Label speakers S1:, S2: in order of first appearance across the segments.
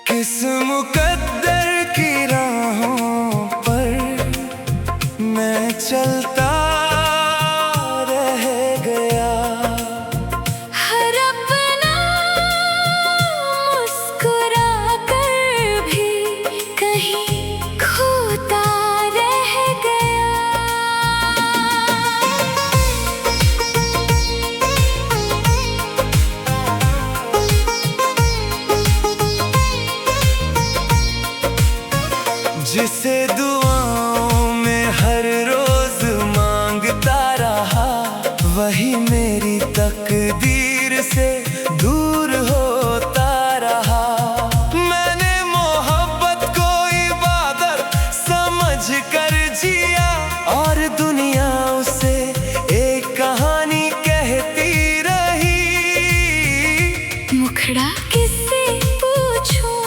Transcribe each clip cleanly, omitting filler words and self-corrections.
S1: किस मुकद्दर की राहों पर मैं चलता रह गया।
S2: हर अपना मुस्कुरा कर भी कहीं खोता रह गया।
S1: जिसे दुआओं में हर रोज मांगता रहा, वही मेरी तकदीर से दूर होता रहा। मैंने मोहब्बत को इबादत समझ कर जिया, और दुनिया उसे एक कहानी कहती रही।
S2: मुखड़ा किससे पूछूं,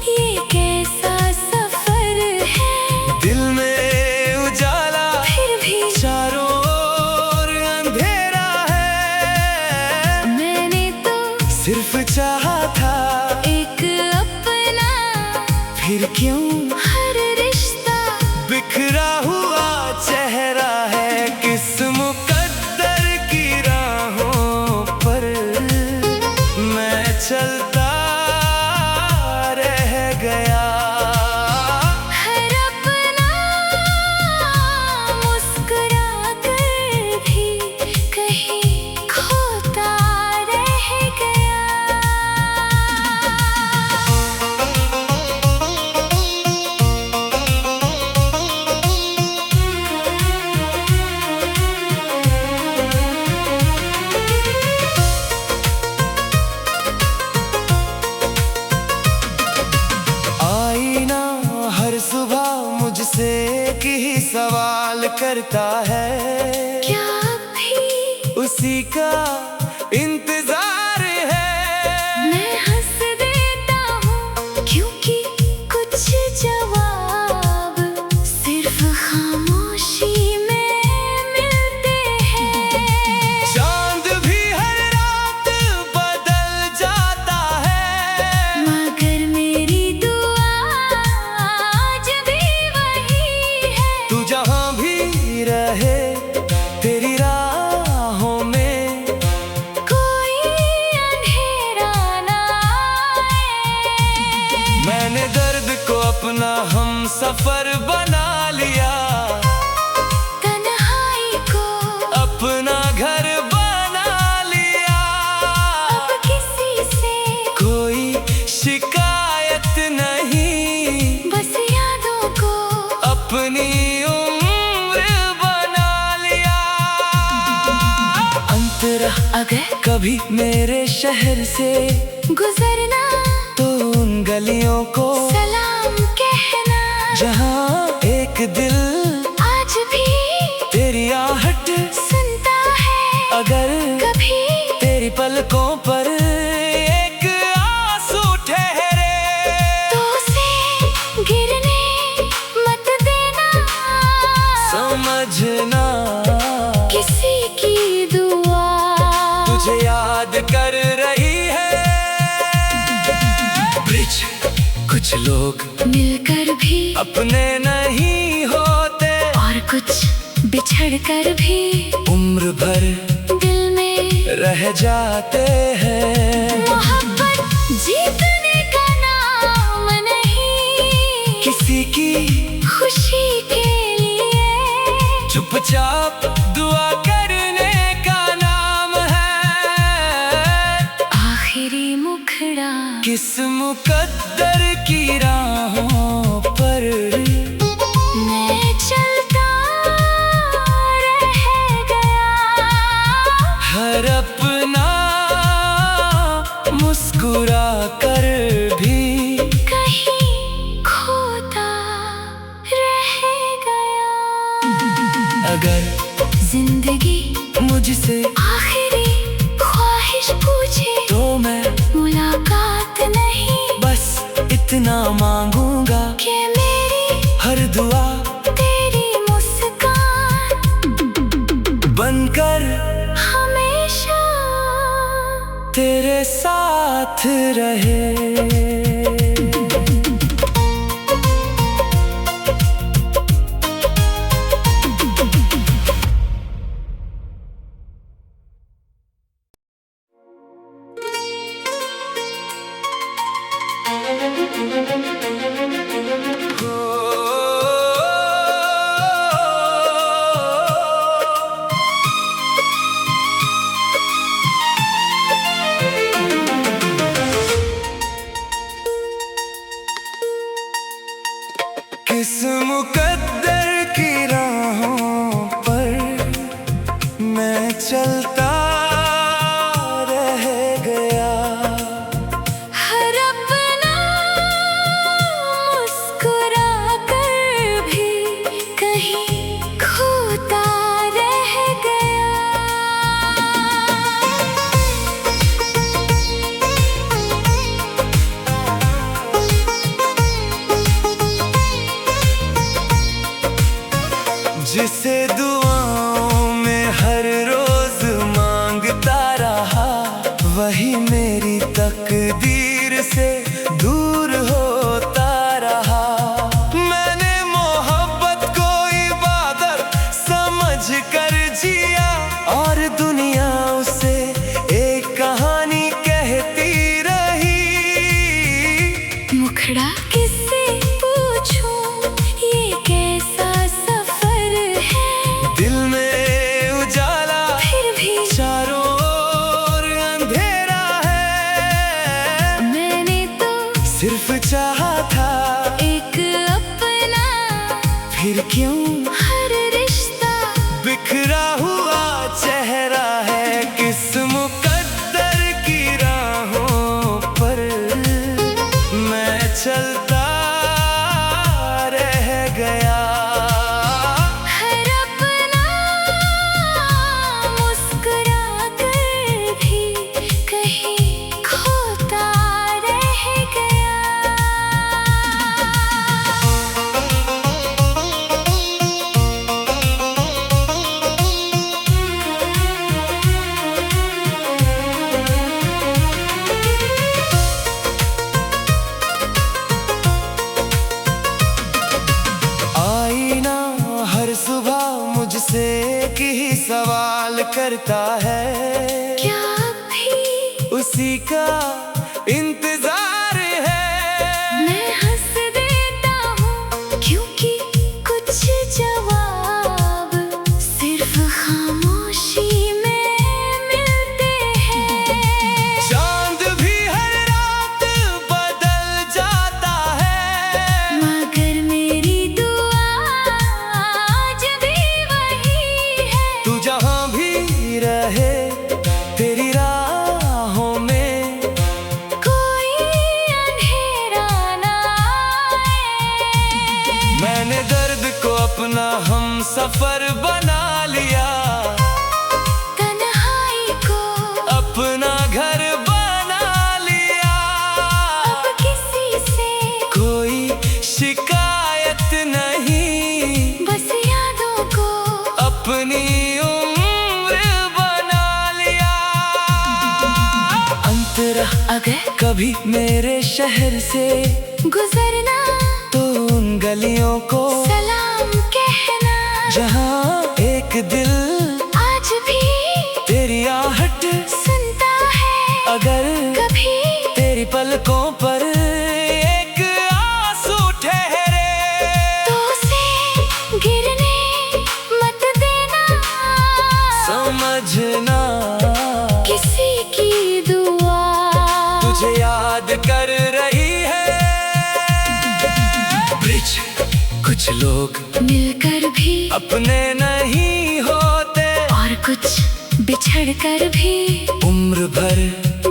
S2: ये कैसा सफर है।
S1: दिल में उजाला
S2: फिर भी
S1: चारों ओर अंधेरा है।
S2: मैंने तो
S1: सिर्फ चाहा था
S2: एक अपना,
S1: फिर क्यों
S2: हर रिश्ता
S1: बिखरा हुआ चेहरा है। किस मुकद्दर की राहों पर मैं चलता रह गया।
S2: हर अपना मुस्कुरा कर भी कहीं खोता रह गया।
S1: आईना हर सुबह मुझसे एक ही सवाल करता है,
S2: क्या भी
S1: उसी का इंतजार है।
S2: मैं हंस देता हूँ क्योंकि कुछ जवाब सिर्फ खामोशी में मिलते हैं।
S1: चांद भी हर रात बदल जाता है,
S2: मगर मेरी दुआ आज भी वही है।
S1: तू जहाँ भी रहे तेरी राहों में
S2: कोई अंधेरा ना आए।
S1: मैंने दर्द को अपना हम सफर बना लिया,
S2: तन्हाई को
S1: अपना घर बना लिया।
S2: अब किसी से
S1: कोई शिकायत नहीं,
S2: बस यादों को
S1: अपनी उम्र बना लिया। अंतरा
S2: अगर
S1: कभी मेरे शहर से
S2: गुजरना
S1: तो उन गलियों को
S2: सलाम कहना,
S1: जहाँ एक दिल
S2: आज भी
S1: तेरी आहट
S2: सुनता है।
S1: अगर
S2: कभी
S1: तेरी पलकों पर एक आंसू ठहरे,
S2: तो उसे गिरने मत देना।
S1: समझना
S2: किसी की दुआ
S1: तुझे याद कर रही है। ब्रिज कुछ लोग
S2: मिलकर भी
S1: अपने नहीं होते,
S2: और कुछ बिछड़ कर भी
S1: उम्र भर
S2: दिल में
S1: रह जाते हैं।
S2: मोहब्बत जीतने का नाम नहीं,
S1: किसी की
S2: खुशी के लिए
S1: चुपचाप दुआ करने का नाम है।
S2: आखिरी मुखड़ा
S1: किस मुकद्दर की राहों पर
S2: मैं चलता रह गया।
S1: हर अपना मुस्कुरा कर भी
S2: कहीं खोता रह गया।
S1: अगर
S2: जिंदगी
S1: मुझसे
S2: आखिरी ख्वाहिश पूछे
S1: तो मैं
S2: मुलाकात
S1: बनकर
S2: हमेशा
S1: तेरे साथ रहे। किस मुकद्दर की राहों पर मैं चलता रह गया।
S2: हर अपना मुस्कुरा कर भी कहीं खोता रह गया।
S1: जिसे दुआओं में हर रोज मांगता रहा, वही मेरी तकदीर से दूर होता रहा। मैंने मोहब्बत को इबादत समझ कर जिया, और दुनिया उसे एक कहानी कहती रही।
S2: मुखड़ा किससे पूछूं, ये कैसा सफर है।
S1: दिल में उजाला
S2: फिर भी
S1: चारों ओर अंधेरा है।
S2: मैंने तो
S1: सिर्फ चाहा था
S2: एक अपना,
S1: फिर क्यों
S2: हर रिश्ता
S1: बिखरा हुआ चेहरा है। किस मुकद्दर की राहों पर मैं चलता रह गया।
S2: हर अपना मुस्कुरा कर भी कहीं खोता रह गया।
S1: आईना हर सुबह मुझसे एक ही सवाल करता है,
S2: क्या भी
S1: उसी का इंतजार है।
S2: मैं हंस देता हूँ क्योंकि कुछ जवाब सिर्फ खामोशी में मिलते हैं।
S1: चांद भी हर रात बदल जाता है,
S2: मगर मेरी दुआ आज भी वही है।
S1: तू जहाँ भी रहे तेरी राहों में
S2: कोई अंधेरा ना आए।
S1: मैंने दर्द को अपना हम सफर बना लिया,
S2: तन्हाई को
S1: अपना घर बना लिया।
S2: अब किसी से
S1: कोई शिकायत नहीं,
S2: बस यादों को
S1: अपनी उम्र बना लिया। अंतरा
S2: अगर
S1: कभी मेरे शहर से
S2: गुजरना
S1: तो उन गलियों को
S2: सलाम कहना।
S1: जहाँ एक दिल
S2: आज भी
S1: तेरी आहट
S2: सुनता है,
S1: अगर
S2: कभी
S1: तेरी पलकों पर एक आंसू ठहरे,
S2: तो उसे गिरने मत देना।
S1: समझना
S2: किसी की दुआ
S1: तुझे याद कर रही है। ब्रिज कुछ लोग
S2: मिलकर भी
S1: अपने नहीं होते,
S2: और कुछ बिछड़ कर भी
S1: उम्र भर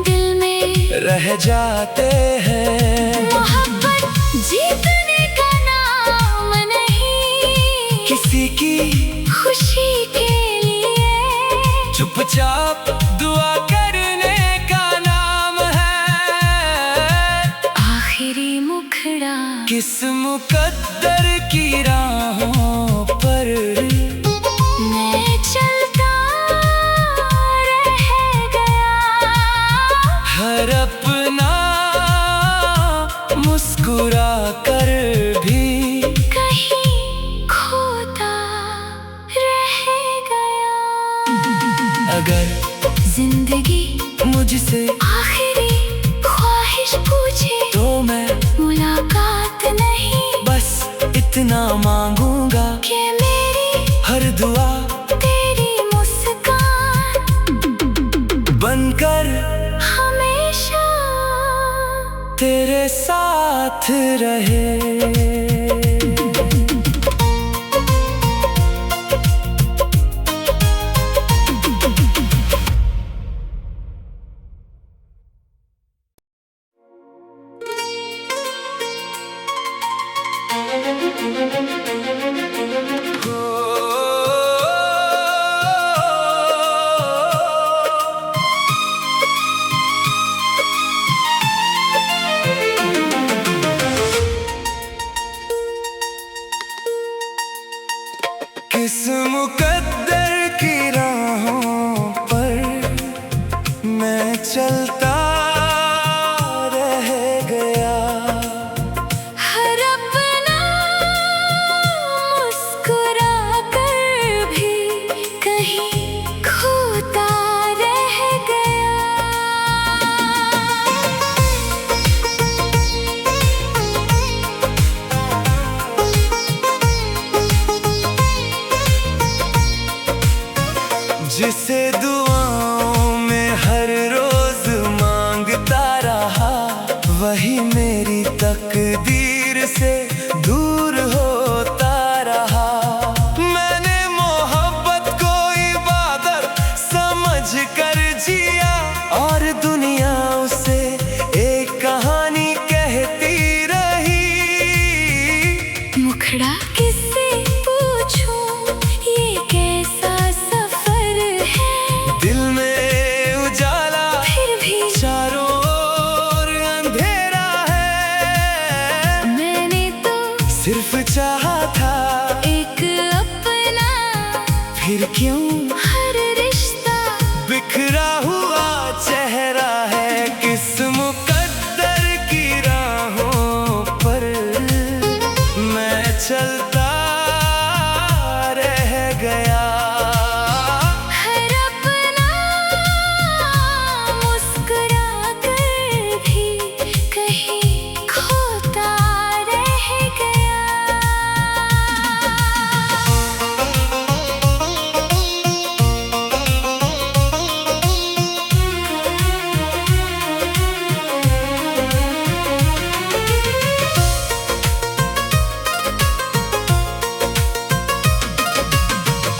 S2: दिल में
S1: रह जाते हैं।
S2: मोहब्बत जीतने का नाम नहीं,
S1: किसी की
S2: खुशी के लिए
S1: चुपचाप दुआ करने का नाम है।
S2: आखिरी मुखड़ा
S1: किस मुकद्दर की राहों पर
S2: मैं चलता
S1: अगर
S2: जिंदगी
S1: मुझसे
S2: आखिरी ख्वाहिश पूछे
S1: तो मैं
S2: मुलाकात नहीं,
S1: बस इतना मांगूंगा
S2: कि मेरी
S1: हर दुआ
S2: तेरी मुस्कान
S1: बनकर
S2: हमेशा
S1: तेरे साथ रहे। किस मुकद्दर की राहों पर मैं चलता रह गया।
S2: हर अपना मुस्कुरा कर भी कहीं खोता रह गया।
S1: जिसे दुआओं में हर रोज मांगता रहा, वही मेरी तकदीर से दूर होता रहा। मैंने मोहब्बत को इबादत समझ कर जिया, और दुनिया उसे एक कहानी कहती रही।
S2: मुखड़ा किससे पूछूं, ये कैसा सफर है।
S1: दिल में उजाला
S2: फिर भी
S1: चारों ओर अंधेरा है।
S2: मैंने तो
S1: सिर्फ चाहा था
S2: एक अपना,
S1: फिर क्यों
S2: हर रिश्ता
S1: बिखरा हुआ चेहरा है। किस मुकद्दर की राहों पर मैं चलता रह गया।
S2: हर अपना मुस्कुरा कर भी कहीं खोता रह गया।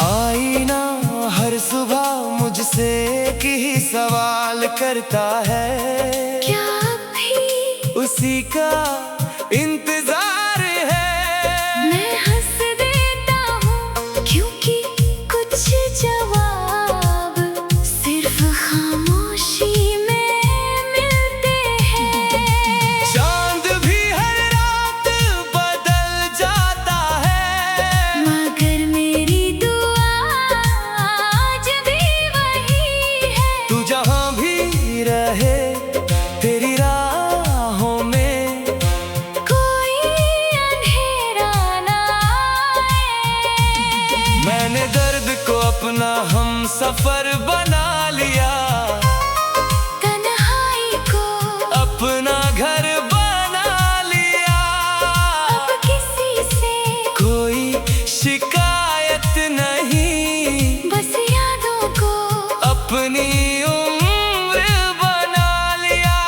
S1: आईना हर सुबह मुझसे एक ही सवाल करता है,
S2: क्या भी
S1: उसी का इंतजार है।
S2: मैं हंस देता हूँ, क्योंकि कुछ जवाब सिर्फ खामोशी में मिलते हैं।
S1: चांद भी हर रात बदल जाता है,
S2: मगर मेरी दुआ आज भी वही है।
S1: तू जहाँ भी रहे तेरी राहों में
S2: कोई अंधेरा ना आए।
S1: मैंने दर्द को अपना हम सफर बना लिया,
S2: तन्हाई को
S1: अपना घर बना लिया।
S2: अब किसी से
S1: कोई शिकायत नहीं,
S2: बस यादों को
S1: अपनी उम्र बना लिया।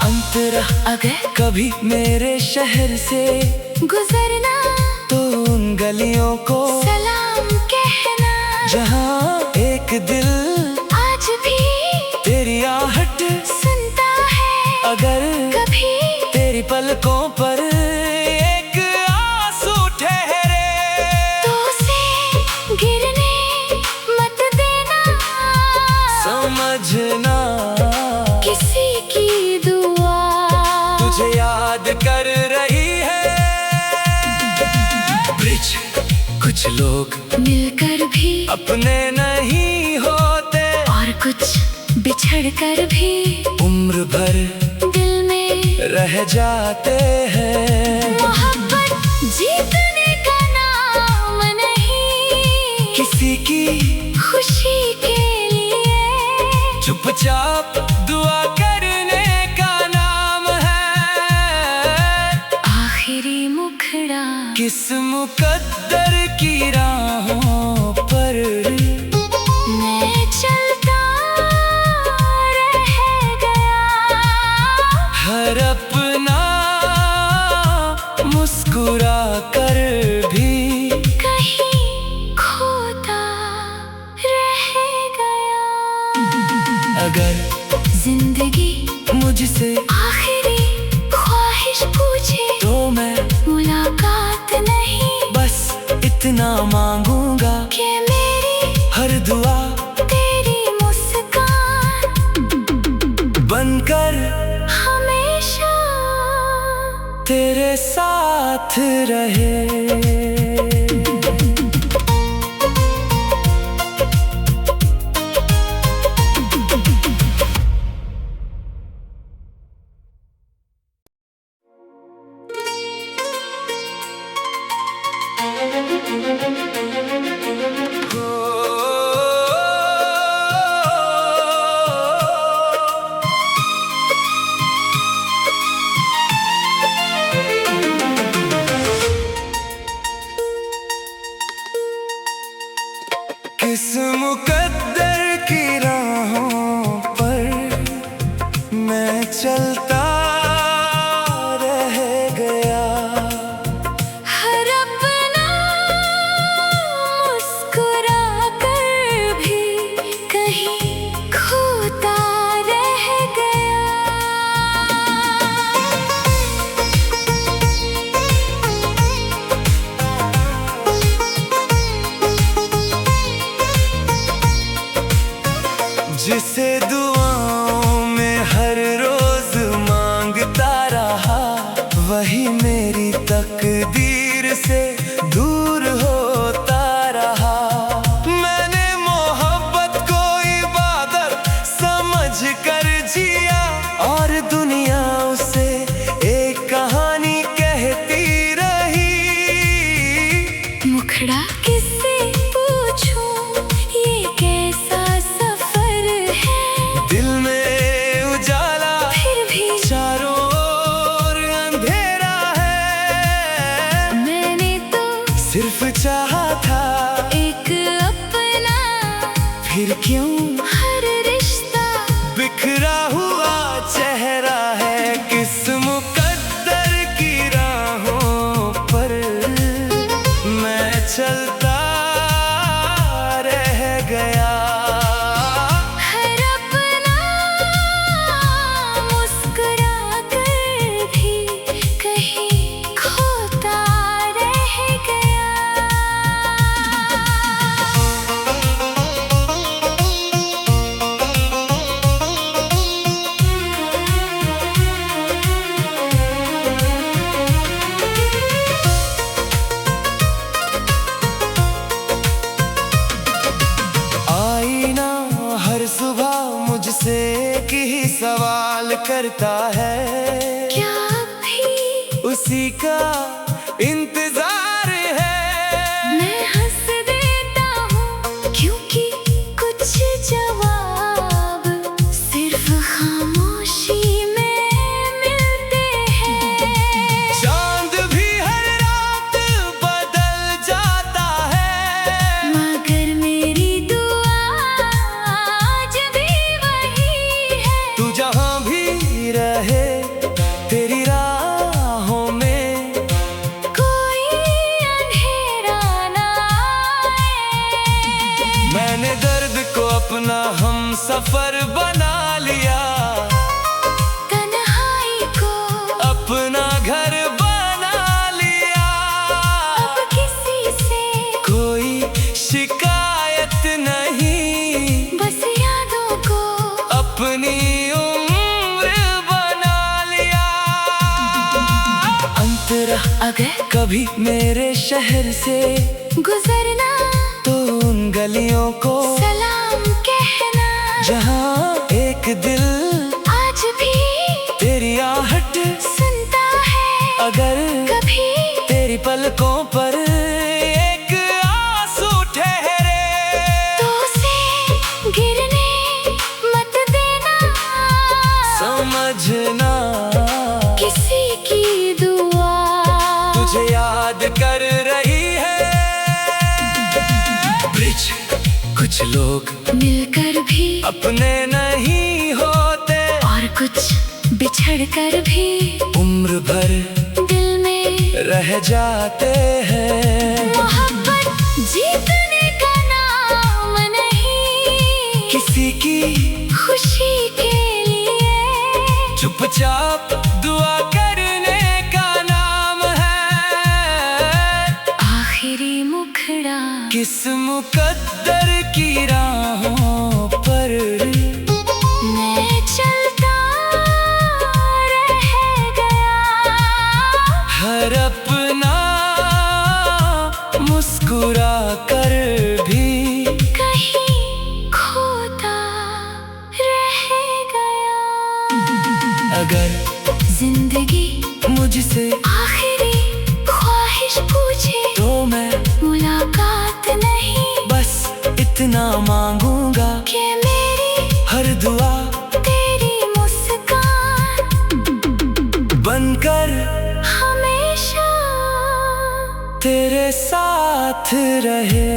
S1: अंतरा
S2: अगर
S1: कभी मेरे शहर से
S2: गुजरना
S1: तो उन गलियों को
S2: सलाम कहना,
S1: जहाँ एक दिल
S2: आज भी
S1: तेरी आहट
S2: सुनता है।
S1: अगर
S2: कभी
S1: तेरी पलकों पर एक आंसू ठहरे,
S2: तो उसे गिरने मत देना।
S1: समझना
S2: किसी की दुआ
S1: तुझे याद कर रही है। ब्रिज कुछ लोग
S2: मिलकर भी
S1: अपने नहीं होते,
S2: और कुछ बिछड़ कर भी
S1: उम्र भर
S2: दिल में
S1: रह जाते हैं।
S2: मोहब्बत जीतने का नाम नहीं,
S1: किसी की
S2: खुशी के लिए
S1: चुपचाप दुआ करने का नाम है।
S2: आखिरी मुखड़ा
S1: किस मुकद्दर की राहों पर
S2: मैं चलता रह गया।
S1: हर अपना मुस्कुरा कर भी
S2: कहीं खोता रह गया।
S1: अगर
S2: जिंदगी
S1: मुझसे
S2: आखिरी ख्वाहिश पूछे
S1: तो मैं
S2: मुलाकात नहीं,
S1: बस इतना मांगूंगा
S2: कि मेरी
S1: हर दुआ
S2: तेरी मुस्कान
S1: बनकर
S2: हमेशा
S1: तेरे साथ रहे। किस मुकद्दर की राहों पर मैं चलता रह गया।
S2: हर अपना मुस्कुरा कर भी कहीं खोता रह गया।
S1: जिसे दुआओं में हर रोज मांगता रहा, वही मेरी तकदीर से दूर होता रहा। मैंने मोहब्बत को इबादत समझ कर जिया, और दुनिया उसे एक कहानी कहती रही।
S2: मुखड़ा किससे पूछूं, ये कैसा सफर है।
S1: दिल में उजाला
S2: फिर भी
S1: चारों ओर अंधेरा है।
S2: मैंने तो
S1: सिर्फ चाहा था
S2: एक अपना,
S1: फिर क्यों
S2: हर रिश्ता
S1: बिखरा हुआ चेहरा है। किस मुकद्दर की राहों पर मैं चलता रह गया।
S2: हर अपना मुस्कुरा कर भी कहीं खोता रह गया।
S1: आईना हर सुबह मुझसे एक ही सवाल करता है,
S2: क्या भी
S1: उसी का इंतजार है।
S2: मैं हंस देता हूँ क्योंकि कुछ जवाब सिर्फ खामोशी में मिलते हैं।
S1: चांद भी हर रात बदल जाता है,
S2: मगर मेरी दुआ आज भी वही है।
S1: तू जहाँ भी रहे तेरी राहों में
S2: कोई अंधेरा ना आए।
S1: मैंने दर्द को अपना हम सफर बना लिया,
S2: तन्हाई को
S1: अपना घर बना लिया।
S2: अब किसी से
S1: कोई शिकायत नहीं,
S2: बस यादों को
S1: अपनी उम्र बना लिया। अंतरा
S2: अगर
S1: कभी मेरे शहर से
S2: गुजरना
S1: तो उन गलियों को
S2: सलाम कहना।
S1: जहाँ एक दिल
S2: आज भी
S1: तेरी आहट
S2: सुनता है,
S1: अगर
S2: कभी
S1: तेरी पलकों पर एक आंसू ठहरे। कुछ लोग
S2: मिलकर भी
S1: अपने नहीं होते,
S2: और कुछ बिछड़ कर भी
S1: उम्र भर
S2: दिल में
S1: रह जाते हैं।
S2: मोहब्बत जीतने का नाम नहीं,
S1: किसी की
S2: खुशी के लिए
S1: चुपचाप दुआ करने का नाम है।
S2: आखिरी मुखड़ा
S1: किस मुकद्दर की राहों पर
S2: मैं चलता रह गया,
S1: हर अपना मुस्कुरा कर भी
S2: कहीं खोता रह गया।
S1: अगर
S2: जिंदगी
S1: मुझसे
S2: आखिरी ख्वाहिश पूछे
S1: तो मैं
S2: मुलाकात नहीं,
S1: बस इतना मांगूंगा
S2: कि मेरी
S1: हर दुआ
S2: तेरी मुस्कान
S1: बनकर
S2: हमेशा
S1: तेरे साथ रहे।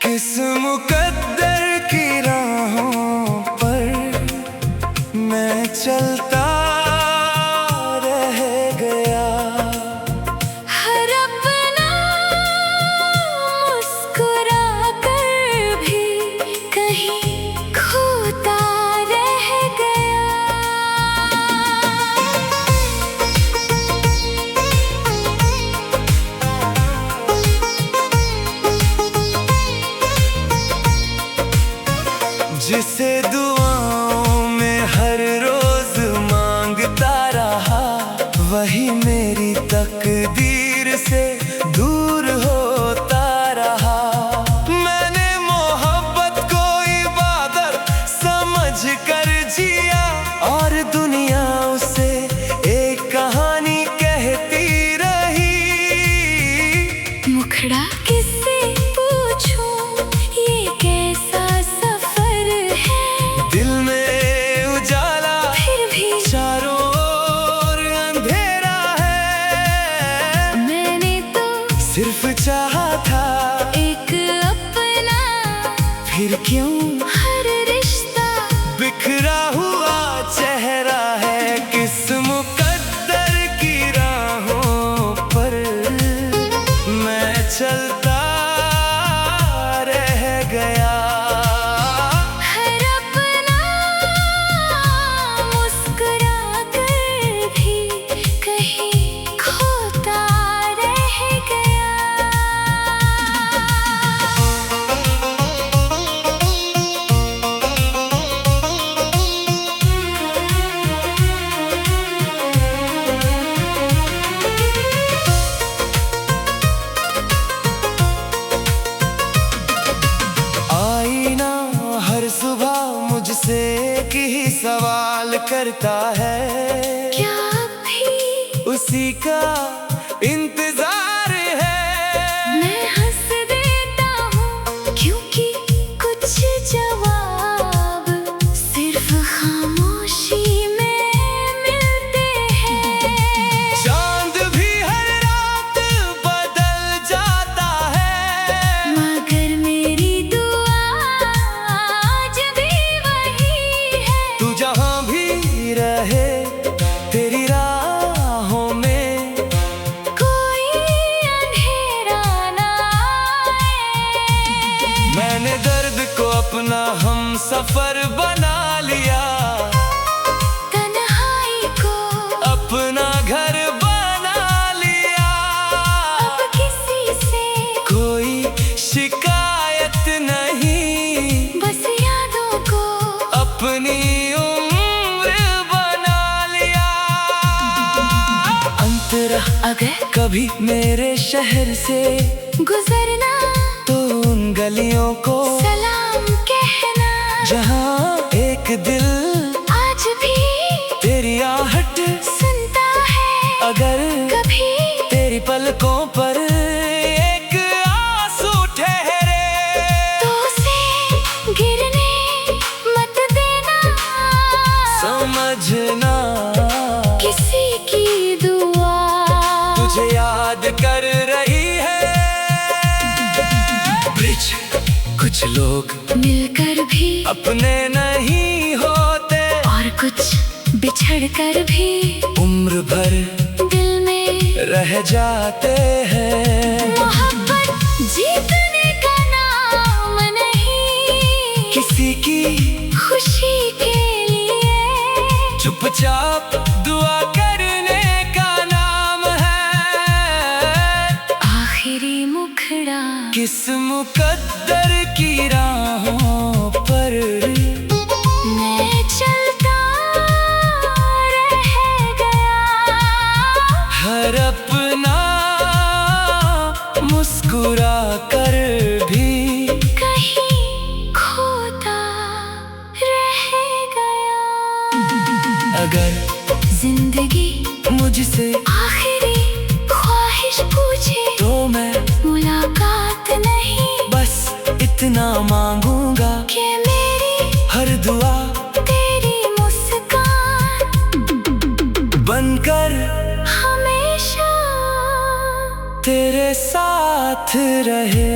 S1: किस मुकद्दर की राहों पर मैं चलता रह गया,
S2: हर अपना मुस्कुरा कर भी कहीं खोता रह गया।
S1: जिसे दुआओं में हर रोज मांगता रहा, वही मेरी तकदीर से दूर होता रहा। मैंने मोहब्बत को इबादत समझ कर जिया, और दुनिया उसे एक कहानी कहती रही।
S2: मुखड़ा किससे पूछूं, ये कैसा सफर है,
S1: दिल में उजाला
S2: फिर भी
S1: चारों ओर अंधेरा है।
S2: मैंने तो
S1: सिर्फ चाहा था
S2: एक अपना,
S1: फिर क्यों
S2: हर रिश्ता
S1: बिखरा हुआ चेहरा है। किस मुकद्दर की राहों पर मैं चलता रह गया,
S2: हर अपना मुस्कुरा कर भी कहीं खोता रह गया।
S1: आईना हर सुबह मुझसे एक ही सवाल करता है,
S2: क्या भी
S1: उसी का इंतजार है।
S2: मैं हंस देता हूँ, क्योंकि कुछ जवाब सिर्फ खामोशी में मिलते हैं।
S1: चांद भी हर रात बदल जाता है,
S2: मगर मेरी दुआ आज भी वही है।
S1: तू जहाँ भी रहे तेरी राहों में
S2: कोई अंधेरा ना आए।
S1: मैंने दर्द को अपना हम सफर बना लिया,
S2: तन्हाई को
S1: अपना घर बना लिया।
S2: अब किसी से
S1: कोई शिकायत नहीं,
S2: बस यादों को
S1: अपनी उम्र बना लिया। अंतरा
S2: अगर
S1: कभी मेरे शहर से
S2: गुजरना
S1: तो उन गलियों को
S2: सलाम कहना,
S1: जहाँ एक दिल
S2: आज भी
S1: तेरी आहट
S2: सुनता है।
S1: अगर
S2: कभी
S1: तेरी पलकों पर एक आंसू ठहरे
S2: तो उसे गिरने मत देना,
S1: समझना
S2: किसी की दुआ
S1: तुझे याद कर रही है। ब्रिज कुछ लोग
S2: मिलकर भी
S1: अपने नहीं होते,
S2: और कुछ बिछड़ कर भी
S1: उम्र भर
S2: दिल में
S1: रह जाते हैं।
S2: मोहब्बत जीतने का नाम नहीं,
S1: किसी की
S2: खुशी के लिए
S1: चुपचाप दुआ करने का नाम है।
S2: आखिरी मुखड़ा
S1: किस मुकद्दर की राहों पर
S2: मैं चलता रह गया,
S1: हर अपना मुस्कुरा कर भी
S2: कहीं खोता रह गया।
S1: अगर
S2: जिंदगी
S1: मुझसे
S2: आखिरी ख्वाहिश पूछे
S1: तो मैं
S2: मुलाकात नहीं,
S1: बस इतना मांगूंगा
S2: कि मेरी
S1: हर दुआ
S2: तेरी मुस्कान
S1: बनकर
S2: हमेशा
S1: तेरे साथ रहे।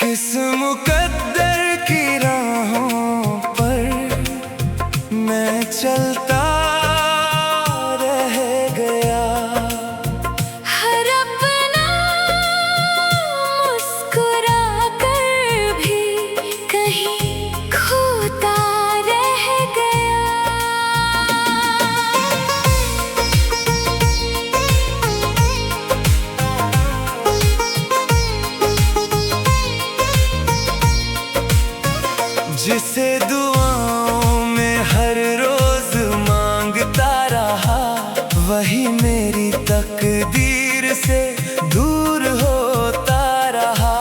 S1: किस मुकद्दर की राहों पर मैं चलता रह गया,
S2: हर अपना मुस्कुरा कर भी कहीं खोता रह गया।
S1: जिसे दुआओं में हर रोज मांगता रहा, वही मेरी तकदीर से दूर होता रहा।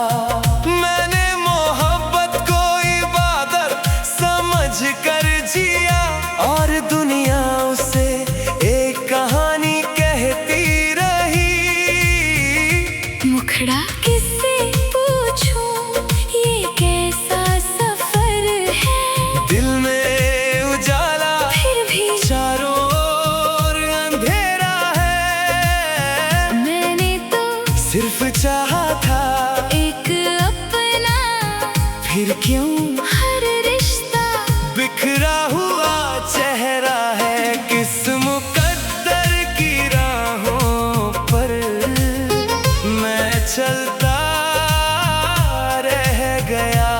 S1: मैंने मोहब्बत को इबादत समझ कर जिया, और दुनिया उसे एक कहानी कहती रही।
S2: मुखड़ा किससे पूछूं ये कैसा सफर है,
S1: दिल में उजाला
S2: फिर भी
S1: चारों ओर अंधेरा है।
S2: मैंने तो
S1: सिर्फ चाहा था
S2: एक अपना,
S1: फिर क्यों
S2: हर रिश्ता
S1: बिखरा हुआ चेहरा है। किस मुकद्दर की राहों पर मैं चलता रह गया,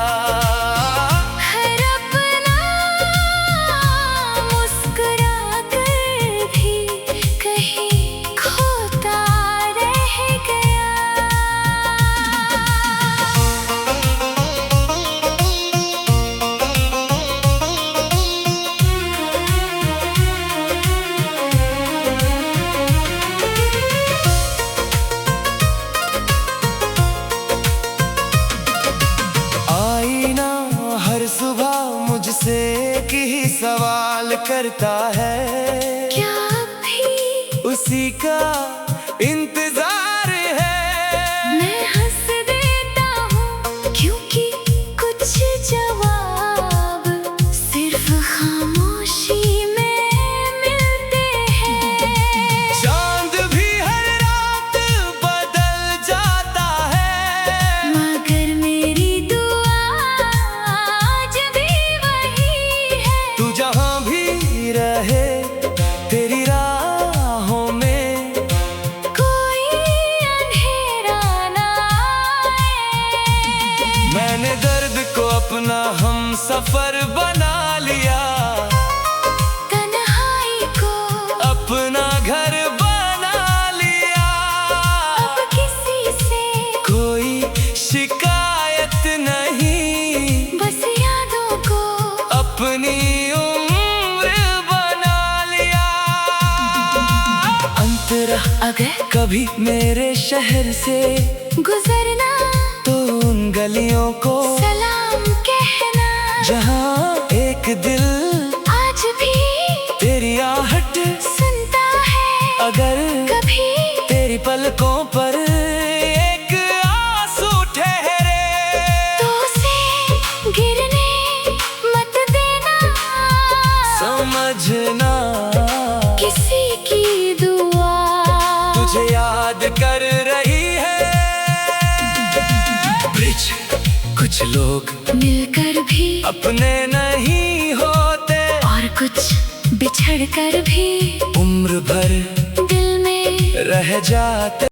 S2: हर अपना मुस्कुरा कर भी कहीं खोता रह गया।
S1: आईना हर सुबह मुझसे एक ही सवाल करता है,
S2: क्या भी
S1: उसी का इंतजार है।
S2: मैं हंस देता हूँ क्योंकि कुछ जवाब सिर्फ खामोशी में मिलते हैं।
S1: चांद भी हर रात बदल जाता है,
S2: मगर मेरी दुआ आज भी वही है।
S1: तू जहाँ भी रहे तेरी राहों में सफर बना लिया,
S2: तन्हाई को
S1: अपना घर बना लिया।
S2: अब किसी से
S1: कोई शिकायत नहीं,
S2: बस यादों को
S1: अपनी उम्र बना लिया। अंतरा
S2: अगर
S1: कभी मेरे शहर से
S2: गुजरना
S1: तो उन गलियों को
S2: सलाम कहना,
S1: जहाँ एक दिल
S2: आज भी
S1: तेरी आहट
S2: सुनता है।
S1: अगर
S2: कभी
S1: तेरी पलकों पर एक आंसू ठहरे,
S2: तो उसे गिरने मत देना,
S1: समझना
S2: किसी की दुआ
S1: तुझे याद कर रही है। ब्रिज कुछ लोग
S2: मिलकर भी
S1: अपने नहीं होते,
S2: और कुछ बिछड़ कर भी
S1: उम्र भर
S2: दिल में
S1: रह जाते।